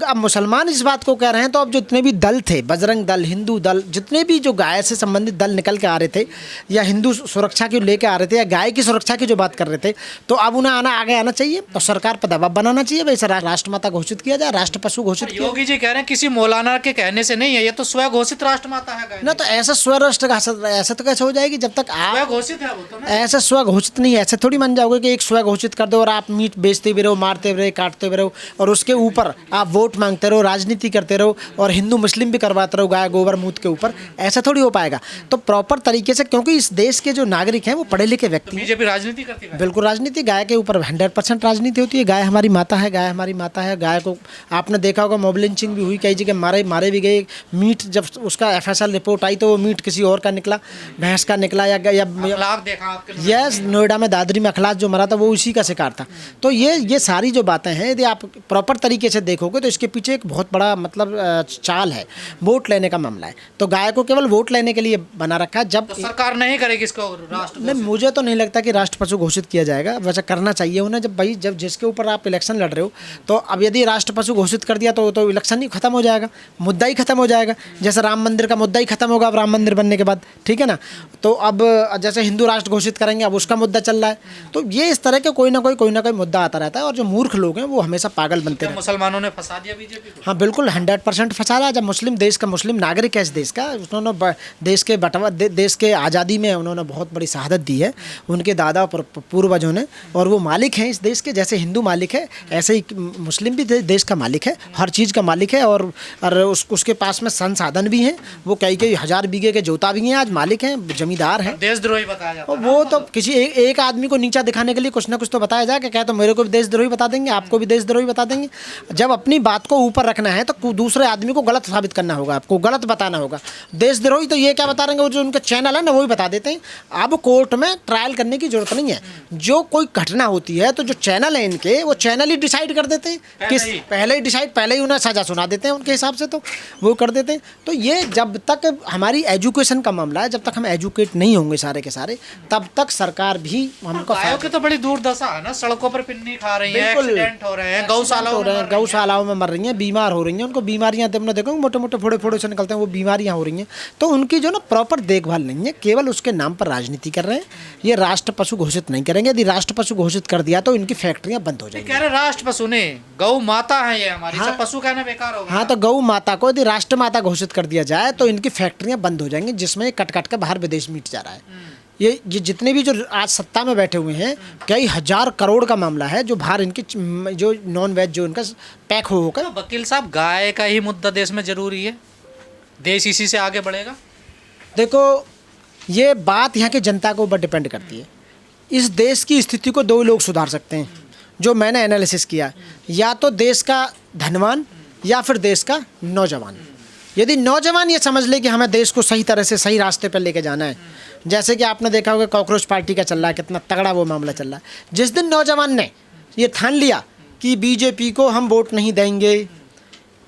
अब मुसलमान इस बात को कह रहे हैं, तो अब जितने भी दल थे, बजरंग दल, हिंदू दल, जितने भी जो गाय से संबंधित दल निकल के आ रहे थे या हिंदू सुरक्षा की लेके आ रहे थे या गाय की सुरक्षा की जो बात कर रहे थे, तो अब उन्हें आगे आना चाहिए और सरकार पर दबाव बनाना चाहिए, वैसे राष्ट्रमाता घोषित किया जाए, राष्ट्र पशु घोषित किया। योगी जी कह रहे हैं किसी मौलाना के कहने से नहीं है, ये तो स्व घोषित राष्ट्रमाता है गाय। ना तो ऐसा स्वराष्ट्र ऐसा तो कैसे हो जाएगी जब तक आप स्व घोषित है वो तो ना। ऐसा स्व घोषित नहीं है, ऐसे थोड़ी मान जाओगे कि एक स्व घोषित कर दो और आप मीट बेचते भी रहो, मारते भी रहो, काटते भी रहो और उसके ऊपर आप वोट मांगते रहो, राजनीति करते रहो और हिंदू मुस्लिम भी करवाते रहो गाय गोबर मूत के ऊपर, ऐसा थोड़ी हो पाएगा। तो प्रॉपर तरीके से, क्योंकि इस देश के जो नागरिक हैं वो पढ़े लिखे व्यक्ति हैं। बीजेपी राजनीति करती है। बिल्कुल राजनीति, गाय के ऊपर 100% राजनीति होती है। गाय हमारी माता है, गाय हमारी माता है। गाय को आपने देखा होगा मॉब लिंचिंग भी हुई, कई जगह मारे भी गए। मीट जब उसका FSL रिपोर्ट आई तो वो मीट किसी और का निकला, भैंस का निकला या यस, नोएडा में दादरी में अखलाक जो मरा था वो उसी का शिकार था। तो ये सारी जो बातें हैं, यदि आप प्रॉपर तरीके से देखोगे तो इसके पीछे एक बहुत बड़ा मतलब चाल है, वोट लेने का मामला है। तो गाय को केवल वोट लेने के लिए बना रखा है। जब तो सरकार नहीं करेगी इसको राष्ट्र, नहीं, मुझे तो नहीं लगता कि राष्ट्र पशु घोषित किया जाएगा। वैसे करना चाहिए उन्हें, जब जिसके ऊपर आप इलेक्शन लड़ रहे हो, तो अब यदि राष्ट्र पशु घोषित कर दिया तो इलेक्शन ही खत्म हो जाएगा, मुद्दा ही खत्म हो जाएगा। जैसे राम मंदिर का मुद्दा ही खत्म होगा अब राम मंदिर बनने के बाद, ठीक है ना। तो अब जैसे हिंदू राष्ट्र घोषित करेंगे, अब उसका मुद्दा चल रहा है। तो ये इस तरह के कोई ना कोई मुद्दा आता रहता है और जो मूर्ख लोग हैं वो हमेशा पागल बनते हैं। मुसलमानों ने फंसा दिया बीजेपी को। हाँ बिल्कुल, 100% फंसा रहा है। जब मुस्लिम नागरिक है इस देश का, उन्होंने देश के आज़ादी में उन्होंने बहुत बड़ी शहादत दी है उनके दादा पूर्वजों ने, और वो मालिक हैं इस देश के। जैसे हिंदू मालिक है ऐसे ही मुस्लिम भी देश का मालिक है, हर चीज़ का मालिक है। और उसके पास में संसाधन भी हैं, वो कई हज़ार बीघे के जोता भी हैं, आज मालिक हैं, जमींदार हैं। देशद्रोही बताया जाता है। वो तो किसी एक आदमी को नीचा दिखाने के लिए कुछ ना कुछ तो बताया जाए, क्या तो मेरे को भी देशद्रोही बता देंगे, आपको भी देशद्रोही बता देंगे। जब अपनी बात को ऊपर रखना है तो दूसरे आदमी को गलत साबित करना होगा, आपको गलत बताना होगा। देशद्रोही तो ये क्या बता रहे हैं, वो जो उनका चैनल है ना वही बता देते हैं। अब कोर्ट में ट्रायल करने की जरूरत नहीं है। जो कोई घटना होती है तो जो चैनल है इनके, वो चैनल ही डिसाइड कर देते हैं, पहले ही उन्हें सजा सुना देते हैं उनके हिसाब से, तो वो कर देते हैं। तो ये जब तक हमारी एजुकेशन का मामला है, जब तक हम एजुकेट नहीं होंगे सारे के सारे, तब तक सरकार भी हमको गायों की तो बड़ी दुर्दशा है ना, सड़कों पर पिन्नी खा रही है, एक्सीडेंट हो रहे हैं, गौशालाओं में मर रही हैं, बीमार हो रही हैं। उनको बीमारियां तुमने देखो मोटे मोटे फोड़े से निकलते हैं, वो बीमारियां हो रही हैं। तो उनकी जो ना प्रॉपर देखभाल नहीं है, केवल उसके नाम पर राजनीति कर रहे हैं। ये राष्ट्र पशु घोषित नहीं करेंगे। यदि राष्ट्र पशु घोषित कर दिया तो इनकी फैक्ट्रियां बंद हो जाएंगी। कह रहे राष्ट्र पशु ने, गौ माता है ये हमारी। हाँ, पशु कहना बेकार होगा। हाँ, तो गौ माता को यदि राष्ट्र माता घोषित कर दिया जाए तो इनकी फैक्ट्रियां बंद हो जाएंगी, जिसमें कट के बाहर विदेश मीट जा रहा है। ये जितने भी जो आज सत्ता में बैठे हुए हैं, कई हजार करोड़ का मामला है जो बाहर इनकी जो नॉन वेज जो इनका पैक होकर। तो वकील साहब, गाय का ही मुद्दा देश में जरूरी है, देश इसी से आगे बढ़ेगा। देखो, ये बात यहाँ की जनता के ऊपर डिपेंड करती है। इस देश की स्थिति को दो लोग सुधार सकते हैं, जो मैंने एनालिसिस किया, या तो देश का धनवान या फिर देश का नौजवान। यदि नौजवान ये समझ ले कि हमें देश को सही तरह से सही रास्ते पर लेके जाना है, जैसे कि आपने देखा होगा कॉकरोच पार्टी का चल रहा है, कितना तगड़ा वो मामला चल रहा है। जिस दिन नौजवान ने ये ठान लिया कि बीजेपी को हम वोट नहीं देंगे,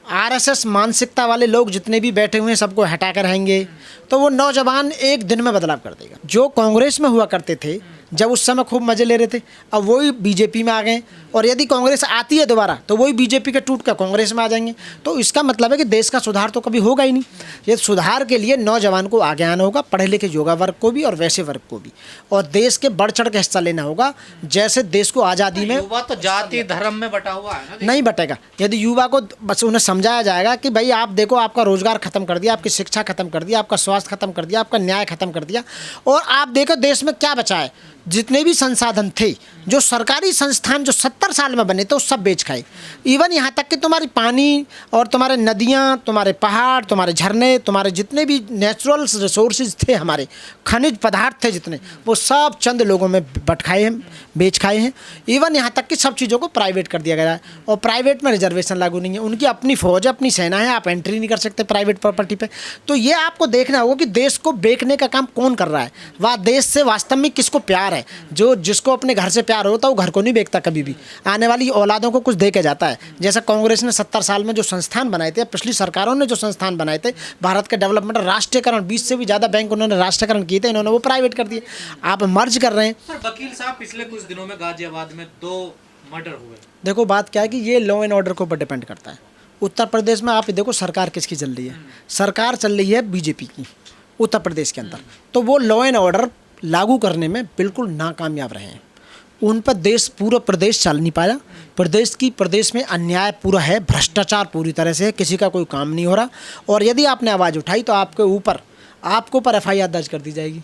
RSS मानसिकता वाले लोग जितने भी बैठे हुए हैं सबको हटा कर रहेंगे, तो वो नौजवान एक दिन में बदलाव कर देगा। जो कांग्रेस में हुआ करते थे जब उस समय खूब मजे ले रहे थे, अब वही बीजेपी में आ गए। और यदि कांग्रेस आती है दोबारा तो वही बीजेपी के टूट कर कांग्रेस में आ जाएंगे। तो इसका मतलब है कि देश का सुधार तो कभी होगा ही नहीं। ये सुधार के लिए नौजवान को आगे आना होगा, पढ़े लिखे युवा वर्ग को भी और वैसे वर्ग को भी, और देश के बढ़ चढ़ के हिस्सा लेना होगा। जैसे देश को आज़ादी में युवा तो जाति धर्म में बटा हुआ है ना, नहीं बटेगा। यदि युवा को बस उन्हें समझाया जाएगा कि भाई आप देखो, आपका रोजगार खत्म कर दिया, आपकी शिक्षा खत्म कर दिया, आपका स्वास्थ्य खत्म कर दिया, आपका न्याय खत्म कर दिया, और आप देखो देश में क्या बचा है। जितने भी संसाधन थे, जो सरकारी संस्थान जो 70 साल में बने थे, वो सब बेच खाए। इवन यहाँ तक कि तुम्हारी पानी और तुम्हारे नदियाँ, तुम्हारे पहाड़, तुम्हारे झरने, तुम्हारे जितने भी नेचुरल रिसोर्सेज थे, हमारे खनिज पदार्थ थे जितने, वो सब चंद लोगों में बट खाए हैं, बेच खाए हैं। इवन यहाँ तक कि सब चीज़ों को प्राइवेट कर दिया गया है, और प्राइवेट में रिजर्वेशन लागू नहीं है। उनकी अपनी फौज है, अपनी सेना है, आप एंट्री नहीं कर सकते प्राइवेट प्रॉपर्टी पे। तो ये आपको देखना होगा कि देश को बेचने का काम कौन कर रहा है, वह देश से वास्तव में किसको प्यार है। जिसको अपने घर से प्यार होता है वो घर को नहीं बेचता कभी भी, आने वाली औलादों को कुछ दे के जाता है। जैसा कांग्रेस ने 70 साल में जो संस्थान बनाए थे, पिछली सरकारों ने जो संस्थान बनाए थे भारत के डेवलपमेंट, राष्ट्रीयकरण, 20 से भी ज़्यादा बैंक उन्होंने राष्ट्रीयकरण किए थे, इन्होंने वो प्राइवेट कर दिए। आप मर्ज कर रहे हैं। सर वकील साहब, पिछले कुछ दिनों में गाजियाबाद में 2 मर्डर हुए। देखो बात क्या है कि ये लॉ एंड ऑर्डर के ऊपर डिपेंड करता है। उत्तर प्रदेश में आप देखो सरकार किसकी चल रही है, सरकार चल रही है बीजेपी की उत्तर प्रदेश के अंदर। तो वो लॉ एंड ऑर्डर लागू करने में बिल्कुल नाकामयाब रहे हैं। उन पर पूरा प्रदेश चल नहीं पाया। प्रदेश में अन्याय पूरा है, भ्रष्टाचार पूरी तरह से है, किसी का कोई काम नहीं हो रहा। और यदि आपने आवाज़ उठाई तो आपके ऊपर FIR दर्ज कर दी जाएगी।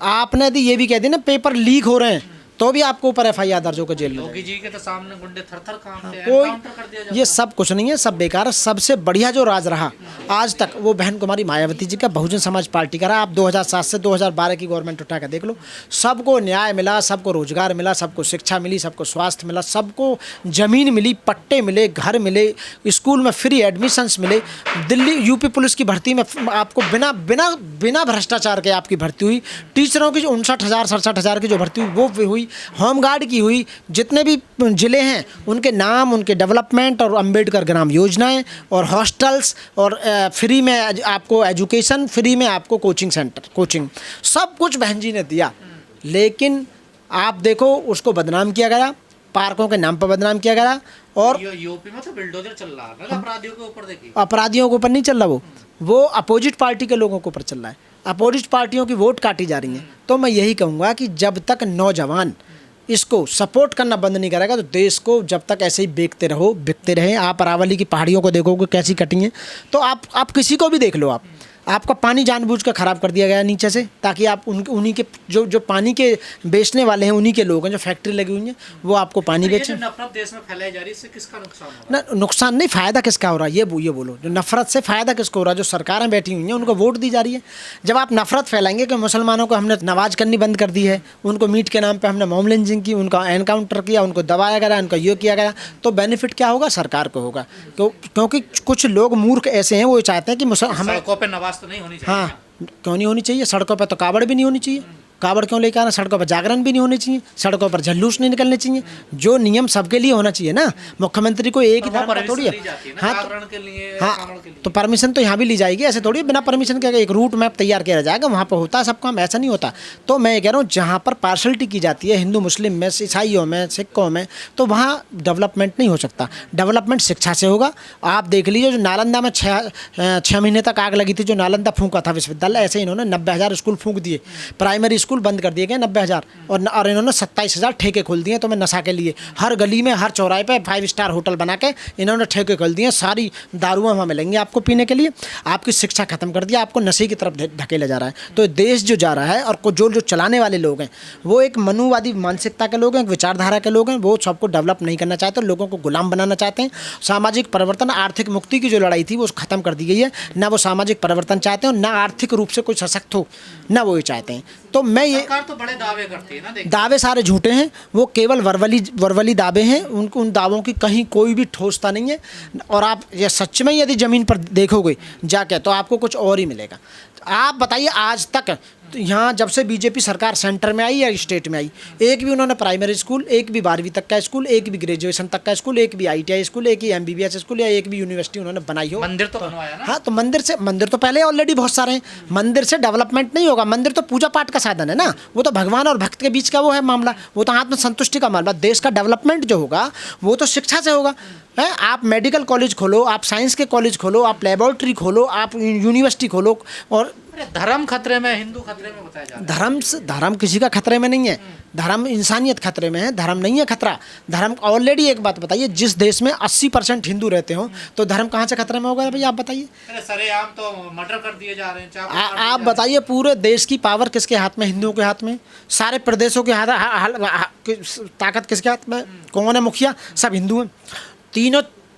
आपने यदि ये भी कह दिया ना पेपर लीक हो रहे हैं तो भी आपको ऊपर FIR दर्ज होकर जेल में योगी जी के तो सामने गुंडे थर-थर कांपते हैं, कोई एनकाउंटर कर दिया जाता ये सब कुछ नहीं है, सब बेकार है। सबसे बढ़िया जो राज रहा आज तक वो बहन कुमारी मायावती जी का, बहुजन समाज पार्टी का रहा। आप 2007 से 2012 की गवर्नमेंट उठा कर देख लो, सबको न्याय मिला, सबको रोजगार मिला, सबको शिक्षा मिली, सबको स्वास्थ्य मिला, सबको ज़मीन मिली, पट्टे मिले, घर मिले, स्कूल में फ्री एडमिशन्स मिले। दिल्ली यूपी पुलिस की भर्ती में आपको बिना बिना बिना भ्रष्टाचार के आपकी भर्ती हुई। टीचरों की जो 59,000-67,000 की जो भर्ती हुई वो भी हुई, होमगार्ड की हुई। जितने भी ज़िले हैं उनके नाम, उनके डेवलपमेंट और अंबेडकर ग्राम योजनाएं और हॉस्टल्स और फ्री में आपको एजुकेशन, फ्री में आपको कोचिंग सेंटर, कोचिंग, सब कुछ बहन जी ने दिया। लेकिन आप देखो उसको बदनाम किया गया, पार्कों के नाम पर बदनाम किया गया। और यूपी में तो बिल्डोजर चल रहा है ना अपराधियों के ऊपर। देखिए अपराधियों के ऊपर नहीं चल रहा, वो अपोजिट पार्टी के लोगों के ऊपर चल रहा है। अपोजिट पार्टियों की वोट काटी जा रही हैं। तो मैं यही कहूँगा कि जब तक नौजवान इसको सपोर्ट करना बंद नहीं करेगा तो देश को जब तक ऐसे ही बिकते रहें। आप अरावली की पहाड़ियों को देखोगे कैसी कटी हैं, तो आप किसी को भी देख लो, आपका पानी जानबूझ कर ख़राब कर दिया गया नीचे से, ताकि आप उन्हीं के जो पानी के बेचने वाले हैं, उन्हीं के लोग हैं, जो फैक्ट्री लगी हुई हैं, वो आपको पानी बेचें। नफरत देश में फैलाई जा रही है, इससे किसका नुकसान हो रहा है? नुकसान नहीं, फ़ायदा किसका हो रहा है ये बोलो। जो नफरत से फ़ायदा किसको हो रहा है? जो सरकारें बैठी हुई हैं उनको वोट दी जा रही है। जब आप नफरत फैलाएंगे कि मुसलमानों को हमने नमाज करनी बंद कर दी है, उनको मीट के नाम पर हमने मॉब लिंचिंग की, उनका एनकाउंटर किया, उनको दबाया गया, उनका ये किया गया, तो बेनिफिट क्या होगा? सरकार को होगा। क्योंकि कुछ लोग मूर्ख ऐसे हैं, वो चाहते हैं कि हम सड़कों पे नमाज तो नहीं होनी चाहिए। हाँ, क्यों नहीं होनी चाहिए? सड़कों पर तो कावड़ भी नहीं होनी चाहिए। कावड़ क्यों लेकर आना? सड़कों पर जागरण भी नहीं होने चाहिए, सड़कों पर जल्लूस नहीं निकलने चाहिए। जो नियम सबके लिए होना चाहिए ना। मुख्यमंत्री को एक ही धर्म का थोड़ी है। हाँ, तो परमिशन तो यहाँ भी ली जाएगी। ऐसे थोड़ी बिना परमिशन के एक रूट मैप तैयार किया जाएगा, वहाँ पर होता है सब काम, ऐसा नहीं होता। तो मैं ये कह रहा हूँ जहाँ पर पार्शलिटी की जाती है हिंदू मुस्लिम में, ईसाइयों में, सिखों में, तो वहाँ डेवलपमेंट नहीं हो सकता। डेवलपमेंट शिक्षा से होगा। आप देख लीजिए जो नालंदा में 6 महीने तक आग लगी थी, जो नालंदा फूंका था विश्वविद्यालय, ऐसे इन्होंने 90,000 स्कूल फूंक दिए, प्राइमरी स्कूल बंद कर दिए गए 90,000, और इन्होंने 27,000 ठेके खोल दिए। तो मैं नशा के लिए हर गली में, हर चौराहे पे 5 स्टार होटल बना के इन्होंने ठेके खोल दिए। सारी दारुआं वहाँ मिलेंगी आपको पीने के लिए। आपकी शिक्षा खत्म कर दिया, आपको नशे की तरफ धकेला जा रहा है। तो देश जो जा रहा है, और जो चलाने वाले लोग हैं वो एक मनुवादी मानसिकता के लोग हैं, विचारधारा के लोग हैं। वो सबको डेवलप नहीं करना चाहते, लोगों को गुलाम बनाना चाहते हैं। सामाजिक परिवर्तन, आर्थिक मुक्ति की जो लड़ाई थी वो खत्म कर दी गई है। ना वो सामाजिक परिवर्तन चाहते हैं, ना आर्थिक रूप से कोई सशक्त हो, ना वो ये चाहते हैं। तो मैं ये सरकार तो बड़े दावे करती है ना, दावे सारे झूठे हैं, वो केवल वर्वली दावे हैं। उन दावों की कहीं कोई भी ठोसता नहीं है। और आप ये सच में यदि ज़मीन पर देखोगे जाके तो आपको कुछ और ही मिलेगा। आप बताइए आज तक तो यहाँ जब से बीजेपी सरकार सेंटर में आई या स्टेट में आई, एक भी उन्होंने प्राइमरी स्कूल, एक भी 12वीं तक का स्कूल, एक भी ग्रेजुएशन तक का स्कूल, एक भी ITI स्कूल, एक ही MBBS स्कूल या एक भी यूनिवर्सिटी उन्होंने बनाई हो? मंदिर तो बनवाया ना। हाँ, तो मंदिर तो पहले ऑलरेडी बहुत सारे हैं। मंदिर से डेवलपमेंट नहीं होगा। मंदिर तो पूजा पाठ का साधन है ना, वो तो भगवान और भक्त के बीच का वो है मामला, वो तो आत्मसंतुष्टि का मामला। देश का डेवलपमेंट जो होगा वो तो शिक्षा से होगा। है, आप मेडिकल कॉलेज खोलो, आप साइंस के कॉलेज खोलो, आप लेबोरेटरी खोलो, आप यूनिवर्सिटी खोलो। और धर्म खतरे में, हिंदू खतरे में बताया जा रहा है। धर्म किसी का खतरे में नहीं है। धर्म इंसानियत खतरे में है, धर्म नहीं है खतरा। धर्म ऑलरेडी, एक बात बताइए, जिस देश में 80% हिंदू रहते हो तो धर्म कहाँ से खतरे में होगा भाई? आप बताइए। सरेआम तो मर्डर कर दिए जा रहे हैं। आप बताइए, पूरे देश की पावर किसके हाथ में? हिंदुओं के हाथ में। सारे प्रदेशों के ताकत किसके हाथ में? कौन है मुखिया? सब हिंदू हैं।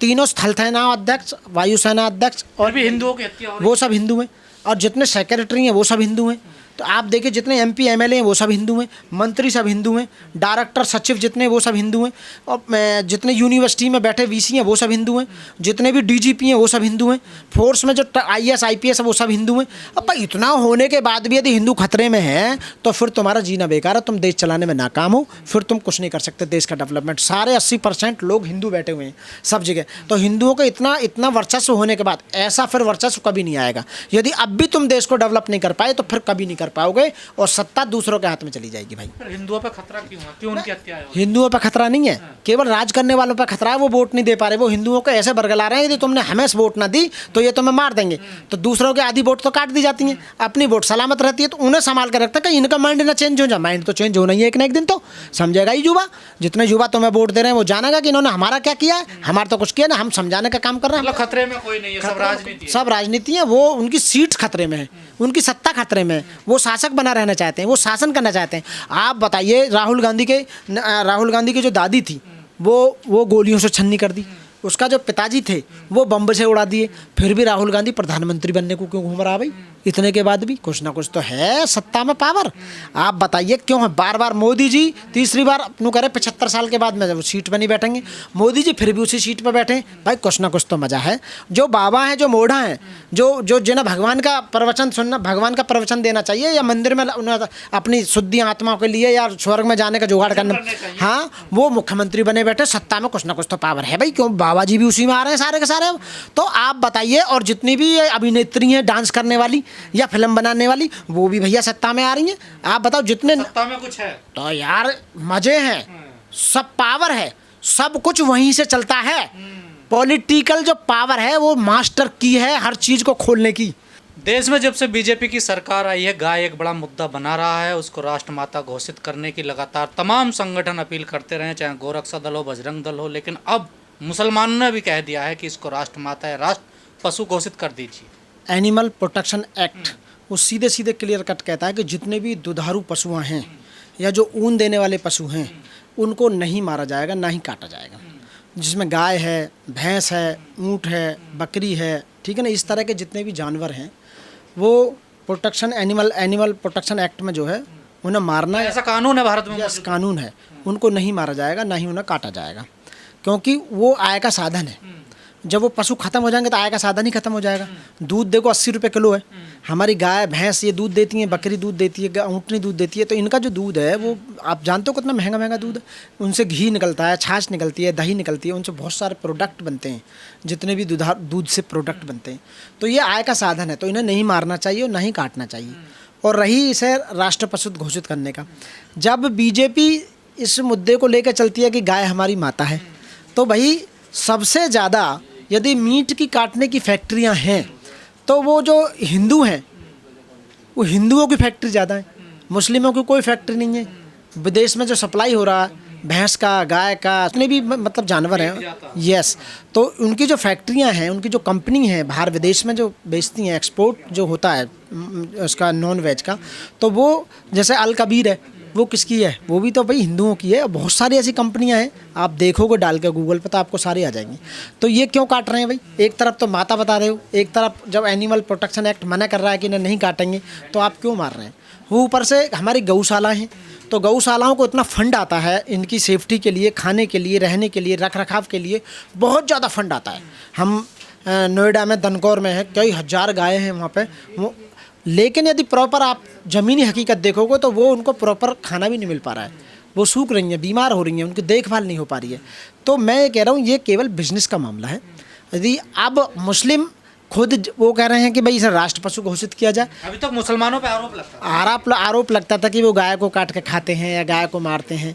तीनों स्थल सेना अध्यक्ष, वायुसेना अध्यक्ष और भी हिंदुओं की हत्या हो रही है। वो सब हिंदू हैं। और जितने सेक्रेटरी हैं वो सब हिंदू हैं। तो आप देखिए जितने MP MLA हैं वो सब हिंदू हैं, मंत्री सब हिंदू हैं, डायरेक्टर सचिव जितने वो सब हिंदू हैं, और जितने यूनिवर्सिटी में बैठे VC हैं वो सब हिंदू हैं, जितने भी DGP हैं वो सब हिंदू हैं, फोर्स में जो IAS IPS है वो सब हिंदू हैं। अब भाई इतना होने के बाद भी यदि हिंदू खतरे में है तो फिर तुम्हारा जीना बेकार है, तुम देश चलाने में नाकाम हो, फिर तुम कुछ नहीं कर सकते देश का डेवलपमेंट। सारे 80% लोग हिंदू बैठे हुए हैं सब जगह। तो हिंदुओं का इतना वर्चस्व होने के बाद ऐसा फिर वर्चस्व कभी नहीं आएगा। यदि अब भी तुम देश को डेवलप नहीं कर पाए तो फिर कभी नहीं कर पाओगे और सत्ता दूसरों के हाथ में चली जाएगी भाई। पर हिंदुओं पे खतरा क्यों है, क्यों उनकी हत्या है? हिंदुओं पर खतरा नहीं है, केवल राज करने वालों पर खतरा है। वो वोट नहीं दे पा रहे, वो हिंदुओं को ऐसे बरगला रहे हैं कि तुमने हमें वोट ना दी तो ये तुम्हें मार देंगे, तो दूसरों के आधी वोट तो काट दी जाती हैं, अपनी वोट सलामत रहती है। तो उन्हें संभाल कर रखता है कि इनका माइंड ना चेंज हो जाए। माइंड तो चेंज होना ही है एक ना एक दिन, तो समझेगा ही युवा। जितने युवा तुम्हें वोट दे रहे हैं वो जानेगा कि इन्होंने हमारा क्या किया है, हमारा तो कुछ किया ना, हम समझाने का काम कर रहे हैं। मतलब खतरे में कोई नहीं है, सब राजनीति है। सब राजनीति है, वो उनकी सीट खतरे में है, उनकी सत्ता खतरे में है, वो शासक बना रहना चाहते हैं, वो शासन करना चाहते हैं। आप बताइए राहुल गांधी की जो दादी थी वो गोलियों से छन्नी कर दी, उसका जो पिताजी थे वो बम से उड़ा दिए, फिर भी राहुल गांधी प्रधानमंत्री बनने को क्यों घूम रहा भाई? इतने के बाद भी कुछ ना कुछ तो है सत्ता में पावर। आप बताइए क्यों है बार बार मोदी जी तीसरी बार अपनों करे 75 साल के बाद में जब सीट पर नहीं बैठेंगे मोदी जी, फिर भी उसी सीट पर बैठे भाई, कुछ ना कुछ तो मजा है। जो बाबा हैं, जो मोढ़ा हैं, जो जिन्हें भगवान का प्रवचन सुनना, भगवान का प्रवचन देना चाहिए या मंदिर में अपनी शुद्धि आत्माओं के लिए या स्वर्ग में जाने का जुगाड़ करना, हाँ, वो मुख्यमंत्री बने बैठे। सत्ता में कुछ ना कुछ तो पावर है भाई, क्यों बाबा जी भी उसी में आ रहे हैं सारे के सारे। तो आप बताइए, और जितनी भी अभिनेत्री हैं डांस करने वाली या फिल्म बनाने वाली, वो भी भैया सत्ता में आ रही हैं। आप बताओ जितने सत्ता में कुछ है तो यार मजे हैं, सब पावर है, सब कुछ वहीं से चलता है। पॉलिटिकल जो पावर है वो मास्टर की है हर चीज को खोलने की। देश में जब से बीजेपी की सरकार आई है, गाय एक बड़ा मुद्दा बना रहा है। उसको राष्ट्रमाता घोषित करने की लगातार तमाम संगठन अपील करते रहे, चाहे गोरक्षा दल हो, बजरंग दल हो, लेकिन अब मुसलमानों ने भी कह दिया है कि इसको राष्ट्रमाता या राष्ट्र पशु घोषित कर दीजिए। एनिमल प्रोटेक्शन एक्ट वो सीधे सीधे क्लियर कट कहता है कि जितने भी दुधारू पशु हैं या जो ऊन देने वाले पशु हैं उनको नहीं मारा जाएगा, ना ही काटा जाएगा। जिसमें गाय है, भैंस है, ऊँट है, बकरी है, ठीक है ना, इस तरह के जितने भी जानवर हैं वो प्रोटेक्शन एनिमल प्रोटेक्शन एक्ट में जो है उन्हें मारना, ऐसा कानून है भारत में? यस, कानून है। उनको नहीं मारा जाएगा, ना ही उन्हें काटा जाएगा, क्योंकि वो आय का साधन है। जब वो पशु खत्म हो जाएंगे तो आय का साधन ही खत्म हो जाएगा। दूध देखो 80 रुपये किलो है, हमारी गाय भैंस ये दूध देती हैं, बकरी दूध देती है, ऊँटनी दूध देती है, तो इनका जो दूध है वो आप जानते हो कितना महंगा दूध है। उनसे घी निकलता है, छाछ निकलती है, दही निकलती है, उनसे बहुत सारे प्रोडक्ट बनते हैं, जितने भी दूध से प्रोडक्ट बनते हैं। तो ये आय का साधन है, तो इन्हें नहीं मारना चाहिए और ना ही काटना चाहिए। और रही इसे राष्ट्र पशु घोषित करने का, जब बीजेपी इस मुद्दे को लेकर चलती है कि गाय हमारी माता है, तो भाई सबसे ज़्यादा यदि मीट की काटने की फैक्ट्रियां हैं तो वो जो हिंदू हैं वो हिंदुओं की फैक्ट्री ज़्यादा है, मुस्लिमों की कोई फैक्ट्री नहीं है। विदेश में जो सप्लाई हो रहा है भैंस का, गाय का, जितने भी मतलब जानवर हैं, यस, तो उनकी जो फैक्ट्रियां हैं, उनकी जो कंपनी है बाहर विदेश में जो बेचती हैं, एक्सपोर्ट जो होता है उसका नॉन वेज का, तो वो जैसे अल कबीर है, वो किसकी है? वो भी तो भाई हिंदुओं की है। बहुत सारी ऐसी कंपनियां हैं, आप देखोगे डाल के गूगल पे तो आपको सारी आ जाएंगी। तो ये क्यों काट रहे हैं भाई? एक तरफ तो माता बता रहे हो, एक तरफ जब एनिमल प्रोटेक्शन एक्ट मना कर रहा है कि इन्हें नहीं काटेंगे, तो आप क्यों मार रहे हैं? वो ऊपर से हमारी गौशाला हैं, तो गौशालाओं को इतना फंड आता है इनकी सेफ्टी के लिए, खाने के लिए, रहने के लिए, रख रखाव के लिए बहुत ज़्यादा फंड आता है। हम नोएडा में दनकौर में है, कई हज़ार गायें हैं वहाँ पे वो, लेकिन यदि प्रॉपर आप ज़मीनी हकीकत देखोगे तो वो उनको प्रॉपर खाना भी नहीं मिल पा रहा है, वो सूख रही हैं, बीमार हो रही हैं, उनकी देखभाल नहीं हो पा रही है। तो मैं ये कह रहा हूँ ये केवल बिजनेस का मामला है। यदि अब मुस्लिम खुद वो कह रहे हैं कि भाई इसे राष्ट्र पशु घोषित किया जाए। अभी तक मुसलमानों पे आरोप लगता है, आरोप लगता था कि वो गाय को काट के खाते हैं या गाय को मारते हैं।